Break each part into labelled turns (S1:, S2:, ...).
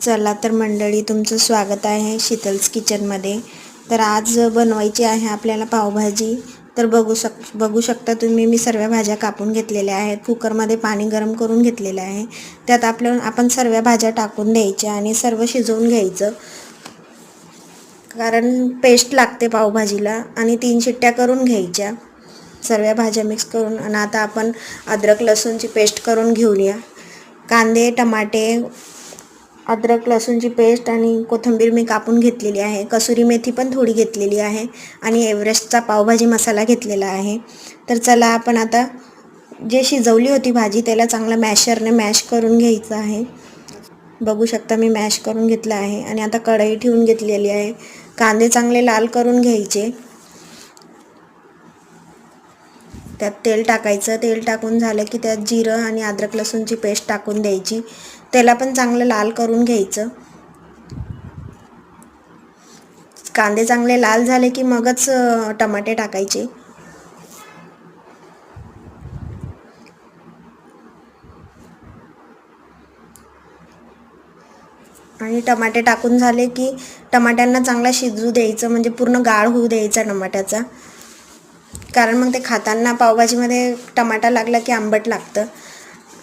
S1: चला तर मंडळी, तुमचं स्वागत आहे शीतल्स किचनमध्ये। तर आज बनवायची आहे आपल्याला पावभाजी। तर बघू शकता तुम्ही, मी सर्व भाज्या कापून घेतलेल्या आहेत। कुकरमध्ये पाणी गरम करून घेतलेले आहे। त्यात आपण सर्व भाज्या टाकून द्यायच्या आणि सर्व शिजवून घ्यायचं, कारण पेस्ट लागते पावभाजीला। आणि 3 शिट्ट्या करून घ्यायच्या सर्व भाज्या मिक्स करून। आणि आता आपण अद्रक लसूणची पेस्ट करून घेऊया। कांदे, टमाटे, अद्रक लसूणची पेस्ट आणि कोथिंबीर मी कापून घेतलेली आहे। कसुरी मेथी पण थोडी घेतलेली आहे आणि एव्हरेस्टचा पावभाजी मसाला घेतलेला आहे। तर चला, आपण आता जे शिजवली होती भाजी त्याला चांगलं मॅशरने मॅश करून घ्यायचं आहे। बघू शकता मी मॅश करून घेतलं आहे। आणि आता कढई ठेवून घेतलेली आहे। कांदे चांगले लाल करून घ्यायचे। त्यात तेल टाकायचं। तेल टाकून झालं की त्यात जिरं आणि अद्रक लसूणची पेस्ट टाकून द्यायची। त्याला पण चांगलं लाल करून घ्यायचं। कांदे चांगले लाल झाले की मगच टमाटे टाकायचे। आणि टमाटे टाकून झाले की टमाट्यांना चांगला शिजू द्यायचं, म्हणजे पूर्ण गाळ होऊ द्यायचा टमाट्याचा, कारण मग ते खाताना पावभाजीमध्ये टमाटा लागला की आंबट लागतं।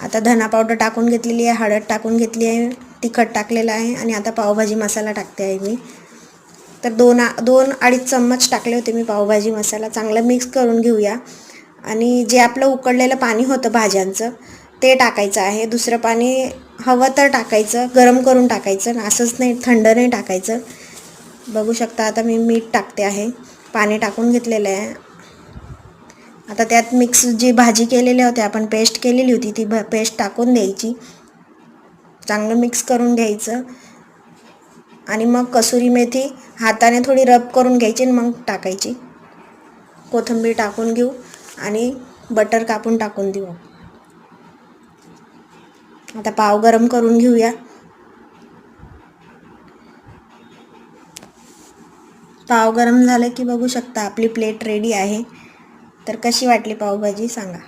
S1: आता धना पावडर टाकून घेतलेली आहे, हळद टाकून घेतली आहे, तिखट टाकलेलं आहे आणि आता पावभाजी मसाला टाकते आहे मी। तर दोन अडीच चम्मच टाकले होते मी पावभाजी मसाला। चांगलं मिक्स करून घेऊया। आणि जे आपलं उकळलेलं पाणी होतं भाज्यांचं ते टाकायचं आहे। दुसरं पाणी हवं तर टाकायचं, गरम करून टाकायचं, असंच नाही, थंड नाही टाकायचं। बघू शकता आता मी मीठ टाकते आहे, पाणी टाकून घेतलेलं आहे। आता त्यात मिक्स जी भाजी केलेली होती, आपण पेस्ट केलेली होती, ती पेस्ट टाकून द्यायची, चांगलं मिक्स करून घ्यायचं। आणि मग कसुरी मेथी हाताने थोडी रब करून घ्यायची आणि मग टाकायची। कोथिंबीर टाकून घेऊ आणि बटर कापून टाकून देऊ। आता पाव गरम करून घेऊया। पाव गरम झाले की बघू शकता आपली प्लेट रेडी आहे। तर कशी वाटली पावभाजी सांगा।